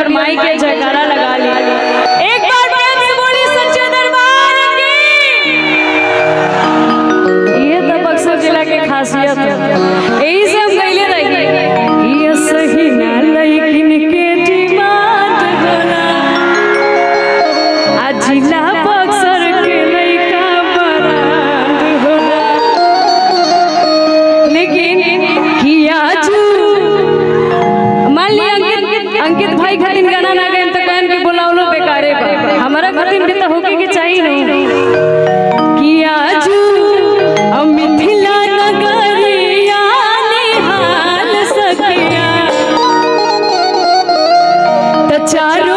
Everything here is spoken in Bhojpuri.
और माई के जयकारा लगा ली। एक बार प्रेम से बोली सच्चे दरबार की। ये तो बक्सर जिला के खासियत है, यही से हम कहले रही ये सही ना लेकिन के डिमांड होला आ जिला बक्सर के लइका बरांड होला। लेकिन किया अंकित भाई खातिर गाना ना गए तो कहन के बुलावलो बेकारे बा, हमारा खातिर भी तो होके के चाहिए नहीं कि आज मिथिला नगरिया निहाल सकिया तो चारों